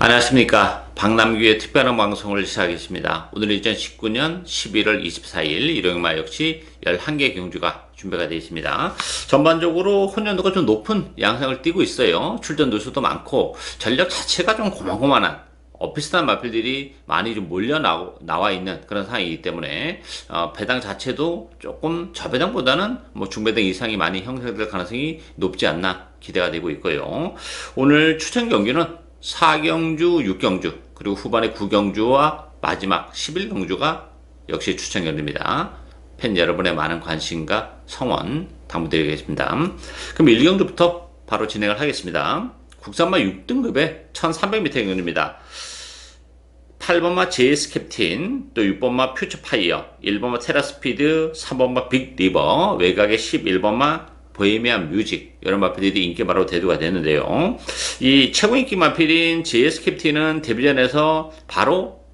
안녕하십니까. 박남규의 특별한 방송을 시작하겠습니다. 오늘 2019년 11월 24일 일요일마 역시 11개 경주가 준비가 되어 있습니다. 전반적으로 혼연도가 좀 높은 양상을 띠고 있어요. 출전 누수도 많고 전력 자체가 좀 고만고만한 비슷한 마필들이 많이 좀 몰려 나와 있는 그런 상황이기 때문에 배당 자체도 조금 저배당보다는 중배당 이상이 많이 형성될 가능성이 높지 않나 기대가 되고 있고요. 오늘 추천 경기는 4경주, 6경주, 그리고 후반에 9경주와 마지막 11경주가 역시 추천 경기입니다. 팬 여러분의 많은 관심과 성원 당부드리겠습니다. 그럼 1경주부터 바로 진행을 하겠습니다. 국산마 6등급의 1300m 경기입니다. 8번마 JS 캡틴, 또 6번마 퓨처파이어, 1번마 테라스피드, 3번마 빅리버, 외곽의 11번마 보헤미안 뮤직, 이런 마필들이 인기마로 대두가 되는데요. 이 최고 인기 마필인 JS 캡틴은 데뷔전에서 바로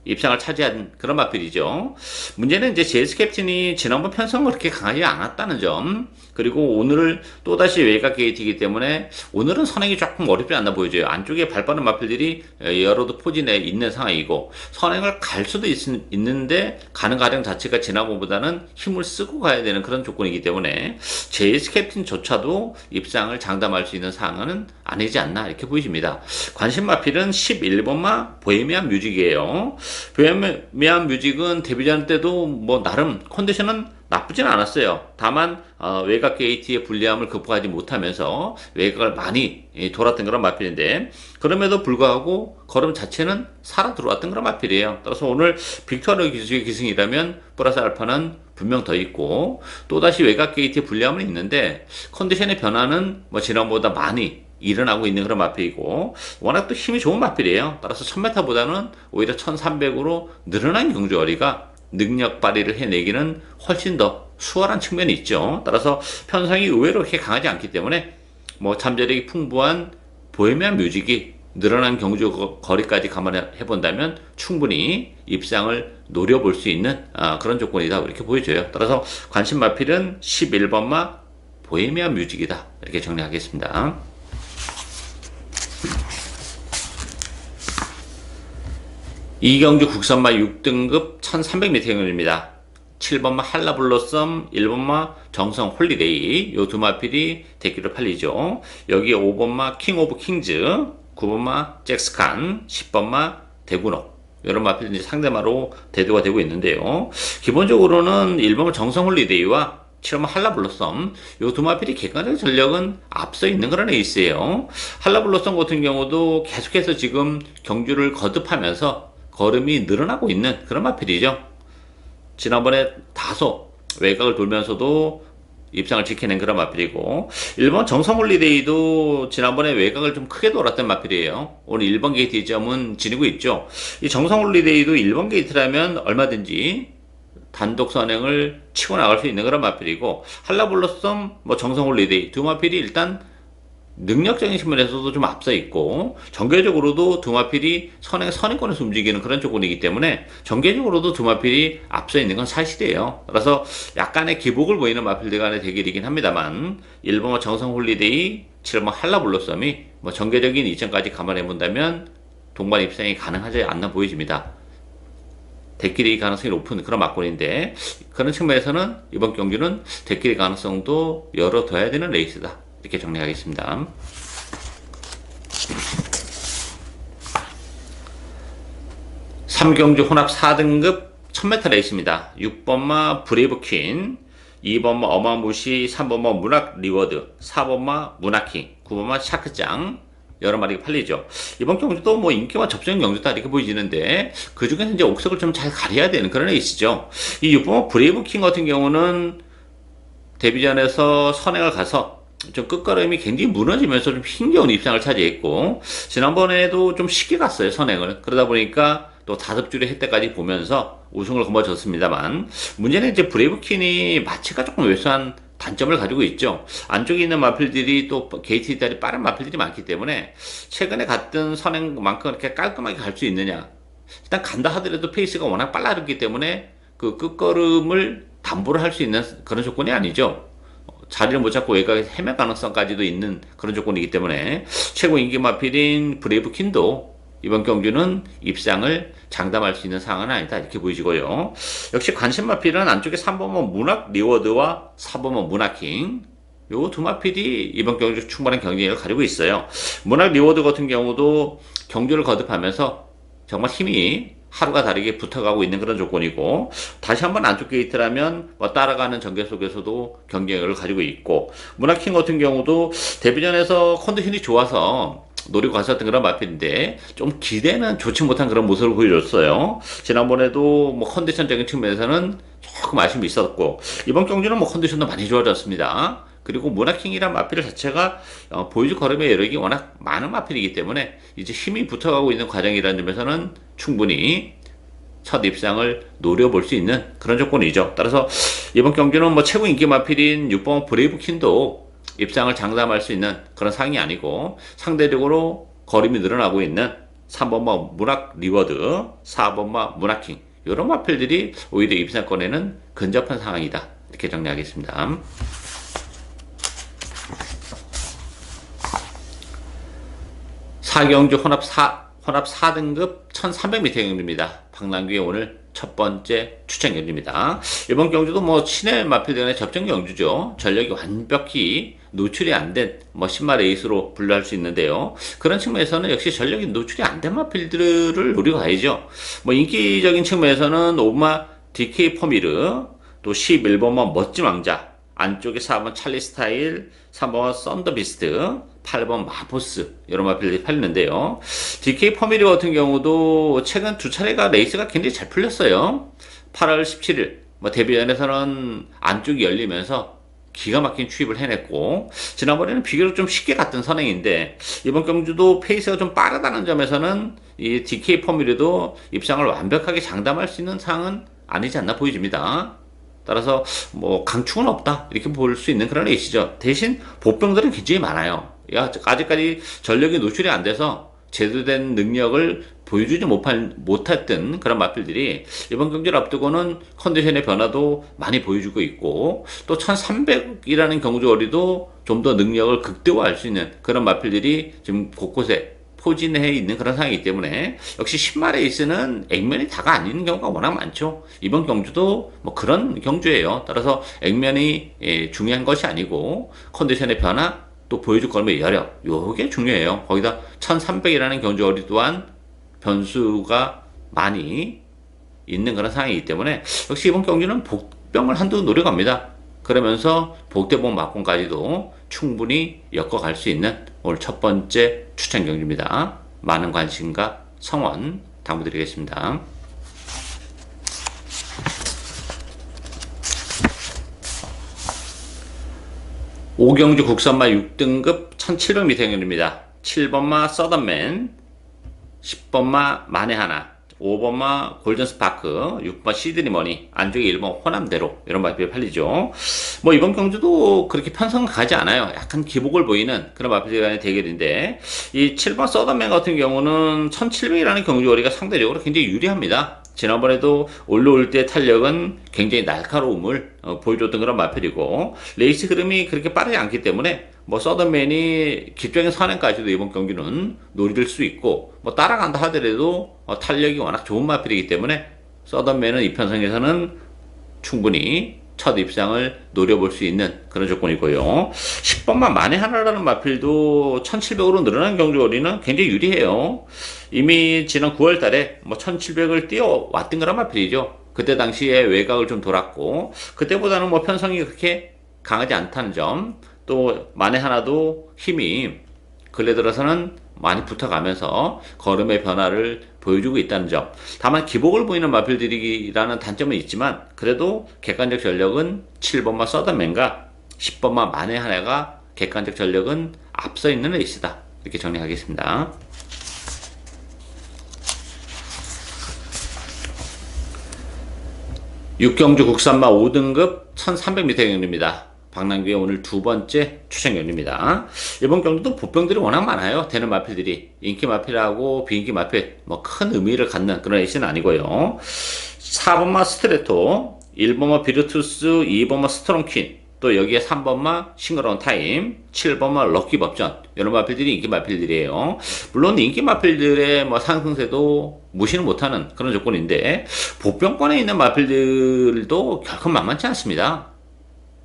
입상을 차지한 그런 마필이죠. 문제는 이제 JS 캡틴이 지난번 편성은 그렇게 강하지 않았다는 점, 그리고 오늘 또다시 외곽 게이트이기 때문에 오늘은 선행이 조금 어렵지 않나 보여져요. 안쪽에 발 빠른 마필들이 여러도 포진해 있는 상황이고, 선행을 갈 수도 있는데 가는 과정 자체가 지난번보다는 힘을 쓰고 가야 되는 그런 조건이기 때문에 JS 캡틴조차도 입상을 장담할 수 있는 상황은 아니지 않나 이렇게 보여집니다. 관심 마필은 11번마 보헤미안 뮤직이에요. 보헤미안 뮤직은 데뷔전 때도 나름 컨디션은 나쁘진 않았어요. 다만 외곽 게이트의 불리함을 극복하지 못하면서 외곽을 많이 돌았던 그런 마필인데, 그럼에도 불구하고 걸음 자체는 살아 들어왔던 그런 마필이에요. 따라서 오늘 빅토르 기수의 기승이라면 플러스 알파는 분명 더 있고, 또다시 외곽 게이트의 불리함은 있는데 컨디션의 변화는 지난번보다 많이 일어나고 있는 그런 마필이고, 워낙 또 힘이 좋은 마필이에요. 따라서 1000m보다는 오히려 1300으로 늘어난 경주거리가 능력 발휘를 해내기는 훨씬 더 수월한 측면이 있죠. 따라서 편성이 의외로 그렇게 강하지 않기 때문에 잠재력이 풍부한 보헤미안 뮤직이 늘어난 경주 거리까지 감안해 본다면 충분히 입상을 노려볼 수 있는 그런 조건이다 이렇게 보여져요. 따라서 관심 마필은 11번마 보헤미안 뮤직이다 이렇게 정리하겠습니다. 이경주 국산마 6등급 1300m 경주입니다. 7번마 한라블러썸, 1번마 정성 홀리데이, 요 두 마필이 대기로 팔리죠. 여기에 5번마 킹 오브 킹즈, 9번마 잭스칸, 10번마 대군옥, 이런 마필이 상대마로 대두가 되고 있는데요. 기본적으로는 1번마 정성 홀리데이와 7번마 한라블러썸, 요 두 마필이 객관적 전력은 앞서 있는 그런 에이스예요. 한라블러썸 같은 경우도 계속해서 지금 경주를 거듭하면서 걸음이 늘어나고 있는 그런 마필이죠. 지난번에 다소 외곽을 돌면서도 입상을 지켜낸 그런 마필이고, 1번 정성홀리데이도 지난번에 외곽을 좀 크게 돌았던 마필이에요. 오늘 1번 게이트 2점은 지니고 있죠. 이 정성홀리데이도 1번 게이트라면 얼마든지 단독 선행을 치고 나갈 수 있는 그런 마필이고, 한라블러썸, 정성홀리데이 두 마필이 일단 능력적인 측면에서도 좀 앞서 있고, 정계적으로도 두 마필이 선행권에서 움직이는 그런 조건이기 때문에 정계적으로도 두 마필이 앞서 있는 건 사실이에요. 따라서 약간의 기복을 보이는 마필들 간의 대결이긴 합니다만, 1번 정성 홀리데이, 7번 한라블러썸이 정계적인 이점까지 감안해 본다면 동반 입상이 가능하지 않나 보여집니다. 대끼리 가능성이 높은 그런 막권인데, 그런 측면에서는 이번 경기는 대끼리 가능성도 열어둬야 되는 레이스다 이렇게 정리하겠습니다. 삼경주 혼합 4등급 1000m 레이스입니다. 6번마 브레이브퀸, 2번마 어마무시, 3번마 문학 리워드, 4번마 문학킹, 9번마 샤크짱, 여러 마리가 팔리죠. 이번 경주도 인기와 접전 경주다 이렇게 보여지는데, 그 중에서 이제 옥석을 좀 잘 가려야 되는 그런 에이스죠. 이 6번마 브레이브킹 같은 경우는 데뷔전에서 선행을 가서 좀 끝걸음이 굉장히 무너지면서 좀 힘겨운 입상을 차지했고, 지난번에도 좀 쉽게 갔어요, 선행을. 그러다 보니까 또 5줄의 혜택까지 보면서 우승을 거머쥐었습니다만, 문제는 이제 브레이브킨이 마취가 조금 왜소한 단점을 가지고 있죠. 안쪽에 있는 마필들이 또 게이트 이탈이 빠른 마필들이 많기 때문에 최근에 갔던 선행만큼 이렇게 깔끔하게 갈 수 있느냐. 일단 간다 하더라도 페이스가 워낙 빨라졌기 때문에 그 끝걸음을 담보를 할 수 있는 그런 조건이 아니죠. 자리를 못 잡고 외곽에서 헤매 가능성까지도 있는 그런 조건이기 때문에 최고 인기 마필인 브레이브킨도 이번 경주는 입상을 장담할 수 있는 상황은 아니다 이렇게 보이시고요. 역시 관심 마필은 안쪽에 3번번 문학 리워드와 4번번 문학킹 요 두 마필이 이번 경주 충분한 경쟁력을 가지고 있어요. 문학 리워드 같은 경우도 경주를 거듭하면서 정말 힘이 하루가 다르게 붙어가고 있는 그런 조건이고, 다시 한번 안쪽 게이트라면 뭐 따라가는 전개 속에서도 경쟁력을 가지고 있고, 문학킹 같은 경우도 데뷔전에서 컨디션이 좋아서 노리고 갔었던 그런 마필인데 좀 기대는 좋지 못한 그런 모습을 보여줬어요. 지난번에도 뭐 컨디션적인 측면에서는 조금 아쉬움이 있었고, 이번 경주는 뭐 컨디션도 많이 좋아졌습니다. 그리고 문학킹이란 마필 자체가 보여줄 걸음의 여력이 워낙 많은 마필이기 때문에 이제 힘이 붙어가고 있는 과정이라는 점에서는 충분히 첫 입상을 노려볼 수 있는 그런 조건이죠. 따라서 이번 경기는 뭐 최고 인기 마필인 6번 브레이브킨도 입상을 장담할 수 있는 그런 상황이 아니고, 상대적으로 거림이 늘어나고 있는 3번마 문학 리워드, 4번마 문학킹 이런 마필들이 오히려 입상권에는 근접한 상황이다 이렇게 정리하겠습니다. 4경주 혼합 4등급 1300m 경주입니다. 박남규의 오늘 첫 번째 추천 경주입니다. 이번 경주도 뭐 친해 마필 간의 접전 경주죠. 전력이 완벽히 노출이 안 된 뭐 신마 레이스로 분류할 수 있는데요. 그런 측면에서는 역시 전력이 노출이 안 된 마필들을 노리고 가야죠. 뭐 인기적인 측면에서는 오마 DK 포미르, 또 11번만 멋진 왕자, 안쪽에 4번 찰리 스타일, 3번 썬더비스트, 8번 마포스 이런 마필들이 팔리는데요. DK 포미르 같은 경우도 최근 두 차례가 레이스가 굉장히 잘 풀렸어요. 8월 17일 뭐 데뷔전에서는 안쪽이 열리면서 기가 막힌 추입을 해냈고, 지난번에는 비교적 좀 쉽게 갔던 선행인데 이번 경주도 페이스가 좀 빠르다는 점에서는 이 DK 포미르도 입상을 완벽하게 장담할 수 있는 상황은 아니지 않나 보여집니다. 따라서 뭐 강축은 없다 이렇게 볼 수 있는 그런 레이스죠. 대신 보병들은 굉장히 많아요. 아직까지 전력이 노출이 안 돼서 제대로 된 능력을 보여주지 못했던 그런 마필들이 이번 경기를 앞두고는 컨디션의 변화도 많이 보여주고 있고, 또 1300이라는 경주거리도 좀 더 능력을 극대화할 수 있는 그런 마필들이 지금 곳곳에 포진해 있는 그런 상황이기 때문에 역시 신마 레이스는 액면이 다가 아닌 경우가 워낙 많죠. 이번 경주도 뭐 그런 경주예요. 따라서 액면이 중요한 것이 아니고 컨디션의 변화, 또 보여줄 걸음의 여력, 요게 중요해요. 거기다 1300이라는 경주거리 또한 변수가 많이 있는 그런 상황이기 때문에 역시 이번 경주는 복병을 한두 노려갑니다. 그러면서 복대복 막공까지도 충분히 엮어갈 수 있는 오늘 첫 번째 추천 경주입니다. 많은 관심과 성원 당부드리겠습니다. 오경주 국산마 6등급 1700m 경주입니다. 7번마 서던맨, 10번마 만에하나, 5번마 골든스파크, 6번 시드니머니, 안쪽에 1번 호남대로 이런 마필이 팔리죠. 뭐 이번 경주도 그렇게 편성은 가지 않아요. 약간 기복을 보이는 그런 마필 간의 대결인데, 이 7번 서던맨 같은 경우는 1700이라는 경주거리가 상대적으로 굉장히 유리합니다. 지난번에도 올라올 때 탄력은 굉장히 날카로움을 보여줬던 그런 마필이고, 레이스 흐름이 그렇게 빠르지 않기 때문에 뭐 서든맨이 기적인 선행까지도 이번 경기는 노릴 수 있고, 뭐 따라간다 하더라도 탄력이 워낙 좋은 마필이기 때문에 서든맨은 이 편성에서는 충분히 첫 입상을 노려볼 수 있는 그런 조건이고요. 10번만 만에 하나라는 마필도 1700으로 늘어난 경주거리는 굉장히 유리해요. 이미 지난 9월 달에 뭐 1700을 뛰어왔던 그런 마필이죠. 그때 당시에 외곽을 좀 돌았고, 그때보다는 뭐 편성이 그렇게 강하지 않다는 점, 또 만에 하나도 힘이 근래 들어서는 많이 붙어가면서 걸음의 변화를 보여주고 있다는 점. 다만 기복을 보이는 마필들이라는 단점은 있지만 그래도 객관적 전력은 7번마 서든맨과 10번마 만에 하나가 객관적 전력은 앞서 있는 레이스다 이렇게 정리하겠습니다. 육경주 국산마 5등급 1300m 경주입니다. 박남규의 오늘 두 번째 추천 경주입니다. 이번 경주도 보병들이 워낙 많아요. 되는 마필들이. 인기 마필하고 비인기 마필 뭐 큰 의미를 갖는 그런 레이스는 아니고요. 4번마 스트레토, 1번마 비르투스, 2번마 스트롱퀸 또 여기에 3번마 싱글온 타임, 7번마 럭키 법전 이런 마필들이 인기 마필들이에요. 물론 인기 마필들의 뭐 상승세도 무시는 못하는 그런 조건인데 보병권에 있는 마필들도 결코 만만치 않습니다.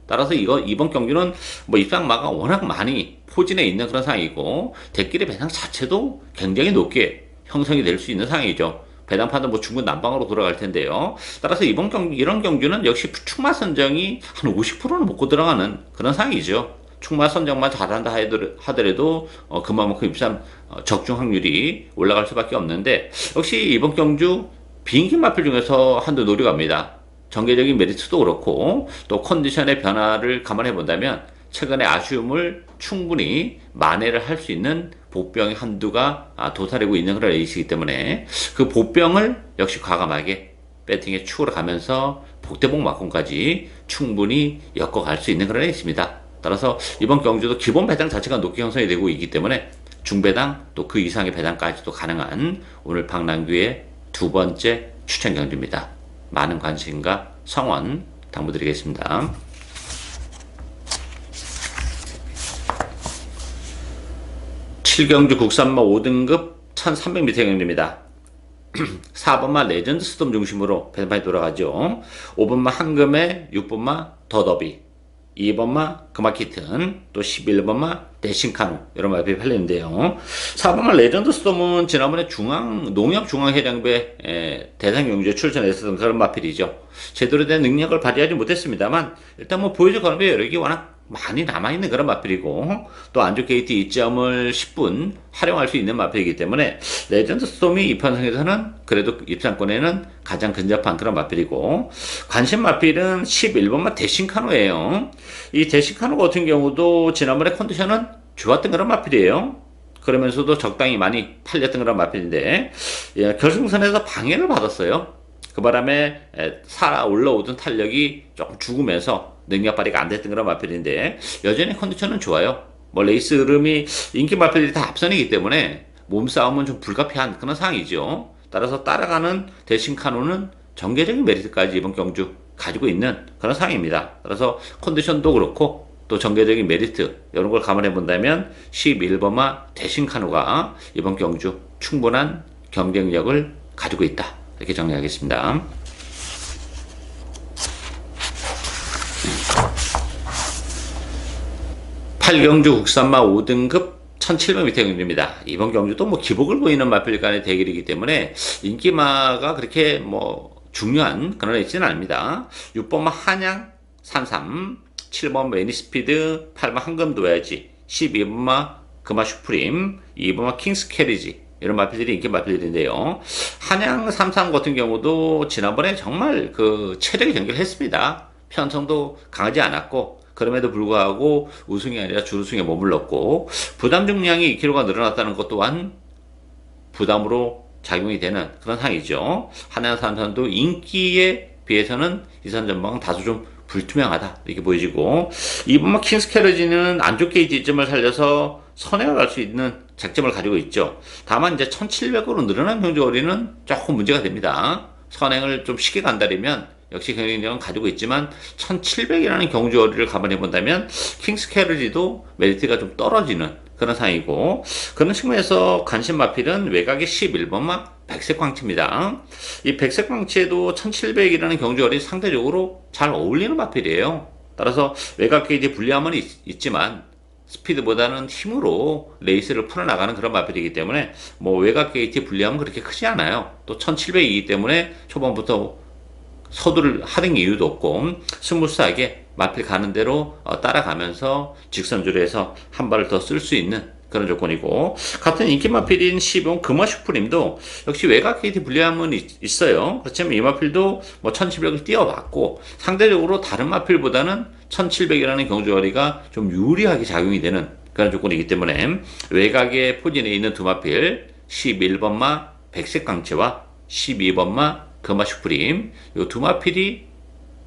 따라서 이번 경기는 뭐 입상마가 워낙 많이 포진해 있는 그런 상황이고 대길의 배당 자체도 굉장히 높게 형성이 될 수 있는 상황이죠. 배당판도 뭐 중군 난방으로 돌아갈 텐데요. 따라서 이런 경주는 역시 축마 선정이 한 50%는 먹고 들어가는 그런 상황이죠. 축마 선정만 잘한다 하더라도 그만큼 입산 적중 확률이 올라갈 수밖에 없는데 역시 이번 경주 비인기 마필 중에서 한두 노려갑니다. 전개적인 메리트도 그렇고 또 컨디션의 변화를 감안해 본다면 최근의 아쉬움을 충분히 만회를 할 수 있는 보병의 한두가 도사리고 있는 그런 레이스이기 때문에 그 보병을 역시 과감하게 배팅의 축으로 가면서 복대복 막공까지 충분히 엮어갈 수 있는 그런 레이스입니다. 따라서 이번 경주도 기본 배당 자체가 높게 형성이 되고 있기 때문에 중배당 또 그 이상의 배당까지도 가능한 오늘 박남규의 두 번째 추천 경주입니다. 많은 관심과 성원 당부드리겠습니다. 7경주 국산마 5등급 1300m 경주입니다. 4번마 레전드 스톰 중심으로 배당판이 돌아가죠. 5번마 한금에 6번마 더더비, 2번마 그마키튼, 또 11번마 대신카누 이런 마필이 팔리는데요. 4번마 레전드 스톰은 지난번에 농협중앙해장배 대상 경주에 출전했었던 그런 마필이죠. 제대로 된 능력을 발휘하지 못했습니다만 일단 뭐 보여줄 거는 여력이 워낙 많이 남아있는 그런 마필이고 또 안쪽 게이트 2점을 10분 활용할 수 있는 마필이기 때문에 레전드 스톰이 이 편성에서는 그래도 입상권에는 가장 근접한 그런 마필이고 관심 마필은 11번마 대신카노예요. 이 대신카노 같은 경우도 지난번에 컨디션은 좋았던 그런 마필이에요. 그러면서도 적당히 많이 팔렸던 그런 마필인데 결승선에서 방해를 받았어요. 그 바람에 살아 올라오던 탄력이 조금 죽으면서 능력 발휘가 안 됐던 그런 마필인데 여전히 컨디션은 좋아요. 뭐 레이스 흐름이 인기 마필들이 다 앞선이기 때문에 몸싸움은 좀 불가피한 그런 상황이죠. 따라서 따라가는 대신 카노는 전개적인 메리트까지 이번 경주 가지고 있는 그런 상황입니다. 따라서 컨디션도 그렇고 또 전개적인 메리트 이런 걸 감안해 본다면 11번마 대신 카노가 이번 경주 충분한 경쟁력을 가지고 있다. 이렇게 정리하겠습니다. 팔경주 국산마 5등급 1700m 경주입니다. 이번 경주도 뭐 기복을 보이는 마필 간의 대결이기 때문에 인기마가 그렇게 뭐 중요한 그런 레이스는 아닙니다. 6번마 한양 33, 7번 매니스피드, 8번 한금도야지, 12번마 금화 슈프림, 2번마 킹스 캐리지 이런 마필들이 인기 마필들인데요. 한양 33 같은 경우도 지난번에 정말 그 체력의 경기를 했습니다. 편성도 강하지 않았고 그럼에도 불구하고 우승이 아니라 준우승에 머물렀고 부담 중량이 2kg가 늘어났다는 것 또한 부담으로 작용이 되는 그런 상황이죠. 한양 33도 인기에 비해서는 이선 전망은 다소 좀 불투명하다 이렇게 보여지고 2번마 킹스 캐러지는 안쪽 게이지 점을 살려서 선회가 갈 수 있는 장점을 가지고 있죠. 다만 이제 1700으로 늘어난 경주거리는 조금 문제가 됩니다. 선행을 좀 쉽게 간다면 역시 경쟁력은 가지고 있지만 1700이라는 경주거리를 감안해 본다면 킹스 캐러지도 메리트가 좀 떨어지는 그런 상황이고 그런 측면에서 관심 마필은 외곽의 11번마 백색광치입니다. 이 백색광치에도 1700이라는 경주거리 상대적으로 잘 어울리는 마필이에요. 따라서 외곽 게이지 불리함은 있지만 스피드보다는 힘으로 레이스를 풀어나가는 그런 마필이기 때문에 뭐 외곽 게이트 불리함은 그렇게 크지 않아요. 또 1700이기 때문에 초반부터 서두를 하는 이유도 없고 스무스하게 마필 가는 대로 따라가면서 직선주로 해서 한 발을 더 쓸 수 있는 그런 조건이고 같은 인기 마필인 12번 금화 슈프림도 역시 외곽 게이트 불리함은 있어요. 그렇지만 이 마필도 뭐 1700을 뛰어봤고 상대적으로 다른 마필보다는 1700이라는 경주거리가 좀 유리하게 작용이 되는 그런 조건이기 때문에 외곽에 포진해 있는 두 마필 11번마 백색광채와 12번마 금화 슈프림 이 두 마필이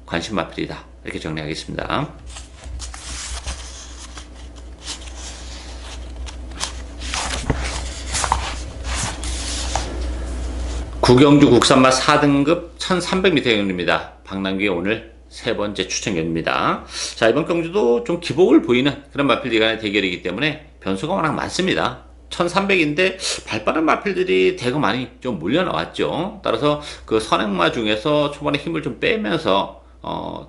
관심 마필이다 이렇게 정리하겠습니다. 구경주 국산마 4등급 1300m 경주입니다. 박남규의 오늘 세 번째 추천경입니다. 자, 이번 경주도 좀 기복을 보이는 그런 마필들 간의 대결이기 때문에 변수가 워낙 많습니다. 1300인데 발빠른 마필들이 대거 많이 좀 몰려 나왔죠. 따라서 그 선행마 중에서 초반에 힘을 좀 빼면서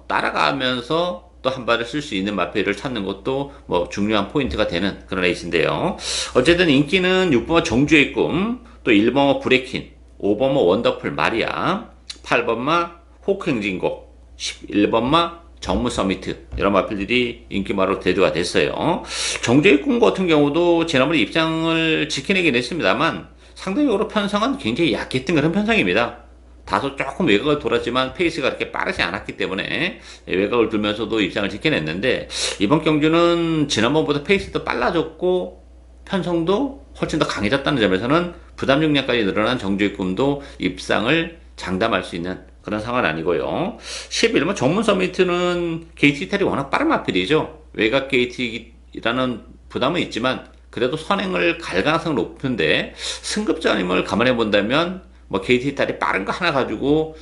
따라가면서 또 한 발을 쓸 수 있는 마필을 찾는 것도 뭐 중요한 포인트가 되는 그런 레이스인데요. 어쨌든 인기는 6번마 정주의 꿈, 또 1번마 브레이킨, 5번마 원더풀 마리아, 8번마 호크행진곡, 11번마 정무 서미트, 이런 마필들이 인기마로 대두가 됐어요. 정주의 꿈 같은 경우도 지난번에 입장을 지켜내긴 했습니다만 상대적으로 편성은 굉장히 약했던 그런 편성입니다. 다소 조금 외곽을 돌았지만 페이스가 그렇게 빠르지 않았기 때문에 외곽을 돌면서도 입장을 지켜냈는데, 이번 경주는 지난번보다 페이스도 빨라졌고 편성도 훨씬 더 강해졌다는 점에서는 부담 중량까지 늘어난 정주의 꿈도 입상을 장담할 수 있는 그런 상황은 아니고요. 11번 전문 서미트는 게이트 이탈이 워낙 빠른 마필이죠. 외곽 게이트라는 부담은 있지만 그래도 선행을 갈 가능성은 높은데, 승급전임을 감안해 본다면 뭐 게이트 이탈이 빠른 거 하나 가지고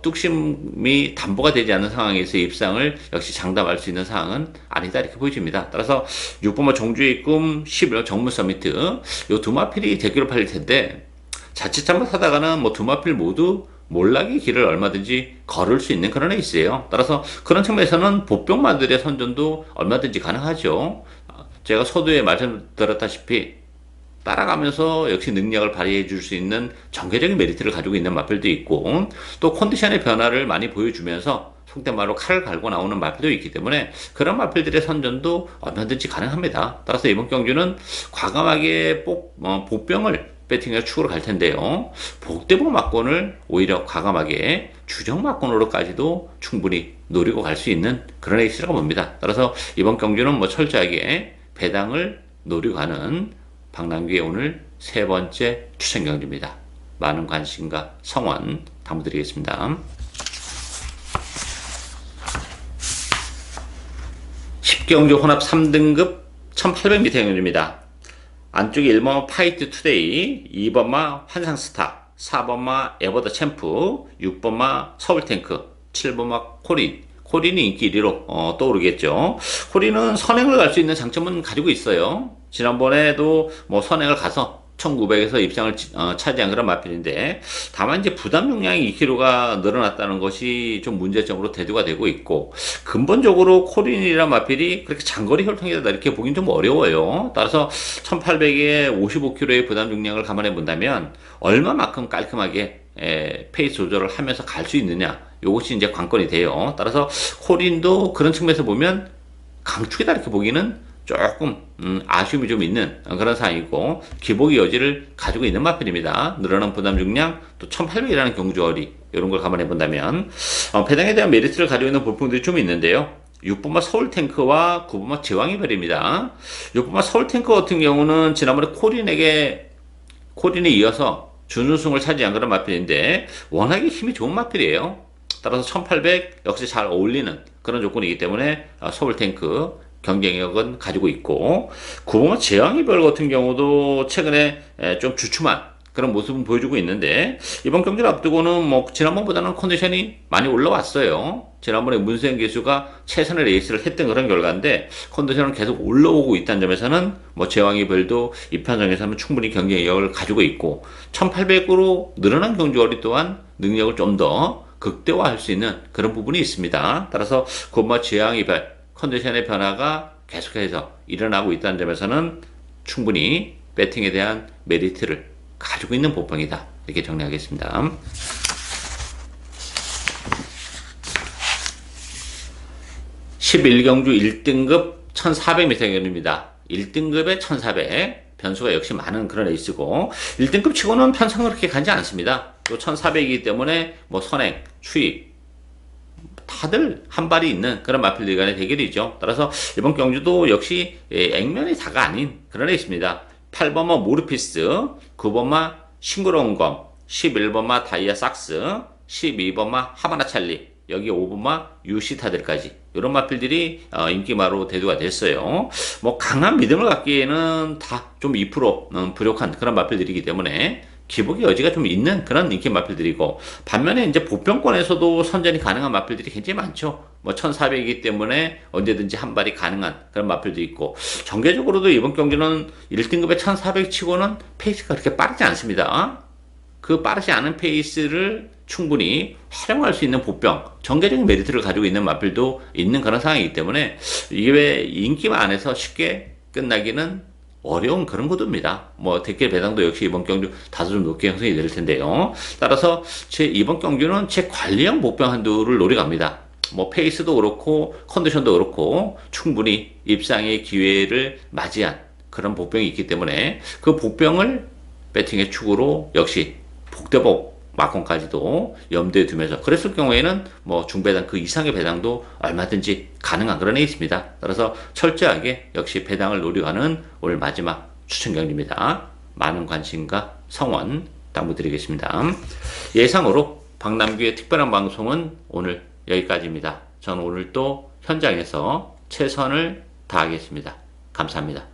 뚝심이 담보가 되지 않는 상황에서 입상을 역시 장담할 수 있는 상황은 아니다, 이렇게 보여집니다. 따라서 6번마 정주의 꿈, 11번 정문 서미트, 요 두 마필이 대결을 팔릴 텐데, 자칫 잘못하다가는 뭐 두 마필 모두 몰락의 길을 얼마든지 걸을 수 있는 그런 레이스예요. 따라서 그런 측면에서는 보병마들의 선전도 얼마든지 가능하죠. 제가 서두에 말씀드렸다시피 따라가면서 역시 능력을 발휘해 줄 수 있는 전개적인 메리트를 가지고 있는 마필도 있고, 또 컨디션의 변화를 많이 보여주면서 속된 말로 칼을 갈고 나오는 마필도 있기 때문에 그런 마필들의 선전도 얼마든지 가능합니다. 따라서 이번 경주는 과감하게 복병을 배팅해서 축으로 갈 텐데요. 복대복 막권을 오히려 과감하게 주정 막권으로까지도 충분히 노리고 갈 수 있는 그런 레이스라고 봅니다. 따라서 이번 경주는 뭐 철저하게 배당을 노리고 가는 박남규의 오늘 세 번째 추천 경주입니다. 많은 관심과 성원 당부드리겠습니다. 10경주 혼합 3등급 1800m 경주입니다. 안쪽에 1번마 파이트 투데이, 2번마 환상스타, 4번마 에버더 챔프, 6번마 서울탱크, 7번마 코린. 코린이 인기 1위로 떠오르겠죠. 코린은 선행을 갈 수 있는 장점은 가지고 있어요. 지난번에도 뭐 선행을 가서 1900에서 입장을 차지한 그런 마필인데, 다만 이제 부담 용량이 2kg가 늘어났다는 것이 좀 문제점으로 대두가 되고 있고, 근본적으로 코린이란 마필이 그렇게 장거리 혈통이다 이렇게 보긴 좀 어려워요. 따라서 1800에 55kg의 부담 용량을 감안해 본다면 얼마만큼 깔끔하게 페이스 조절을 하면서 갈 수 있느냐, 이것이 이제 관건이 돼요. 따라서 코린도 그런 측면에서 보면 강축이다 이렇게 보기는 조금 아쉬움이 좀 있는 그런 상황이고, 기복의 여지를 가지고 있는 마필입니다. 늘어난 부담 중량, 또 1800이라는 경주거리, 이런 걸 감안해 본다면 배당에 대한 메리트를 가지고 있는 볼품들이 좀 있는데요. 6번마 서울탱크와 9번마 제왕이별입니다. 6번마 서울탱크 같은 경우는 지난번에 코린에 이어서 준우승을 차지한 그런 마필인데 워낙에 힘이 좋은 마필이에요. 따라서 1800 역시 잘 어울리는 그런 조건이기 때문에 서울탱크 경쟁력은 가지고 있고, 9번마 제왕이별 같은 경우도 최근에 좀 주춤한 그런 모습은 보여주고 있는데, 이번 경기를 앞두고는 뭐 지난번보다는 컨디션이 많이 올라왔어요. 지난번에 문세영 기수가 최선의 레이스를 했던 그런 결과인데 컨디션은 계속 올라오고 있다는 점에서는 뭐 제왕이별도 이 편성에서는 충분히 경쟁력을 가지고 있고, 1800으로 늘어난 경주거리 또한 능력을 좀 더 극대화할 수 있는 그런 부분이 있습니다. 따라서 9번마 제왕이별 컨디션의 변화가 계속해서 일어나고 있다는 점에서는 충분히 배팅에 대한 메리트를 가지고 있는 보평이다, 이렇게 정리하겠습니다. 11경주 1등급 1400m 경주입니다. 1등급에 1400, 변수가 역시 많은 그런 레이스고, 1등급 치고는 편성을 그렇게 가지 않습니다. 또 1400이기 때문에 뭐 선행, 추입 다들 한 발이 있는 그런 마필들 간의 대결이죠. 따라서 이번 경주도 역시 액면이 다가 아닌 그런 레이스입니다. 8번마 모르피스, 9번마 싱그러운 검, 11번마 다이아 삭스, 12번마 하바나 찰리, 여기 5번마 유시타들까지 이런 마필들이 인기마로 대두가 됐어요. 뭐 강한 믿음을 갖기에는 다 좀 2% 부족한 그런 마필들이기 때문에 기복의 여지가 좀 있는 그런 인기 마필들이고, 반면에 이제 보병권에서도 선전이 가능한 마필들이 굉장히 많죠. 뭐 1400이기 때문에 언제든지 한 발이 가능한 그런 마필도 있고, 전개적으로도 이번 경기는 1등급의 1400 치고는 페이스가 그렇게 빠르지 않습니다. 그 빠르지 않은 페이스를 충분히 활용할 수 있는 보병, 전개적인 메리트를 가지고 있는 마필도 있는 그런 상황이기 때문에 이게 왜 인기만 안에서 쉽게 끝나기는 어려운 그런 구도입니다. 뭐 대결 배당도 역시 이번 경주 다소 좀 높게 형성이 될 텐데요. 따라서 제 이번 경주는 제 관리형 보병 한두를 노려갑니다. 뭐 페이스도 그렇고 컨디션도 그렇고 충분히 입상의 기회를 맞이한 그런 보병이 있기 때문에 그 보병을 배팅의 축으로 역시 복대복 마건까지도 염두에 두면서, 그랬을 경우에는 뭐 중배당 그 이상의 배당도 얼마든지 가능한 그런 애 있습니다. 따라서 철저하게 역시 배당을 노려가는 오늘 마지막 추천 경기입니다. 많은 관심과 성원 당부드리겠습니다. 예상으로 박남규의 특별한 방송은 오늘 여기까지입니다. 저는 오늘 또 현장에서 최선을 다하겠습니다. 감사합니다.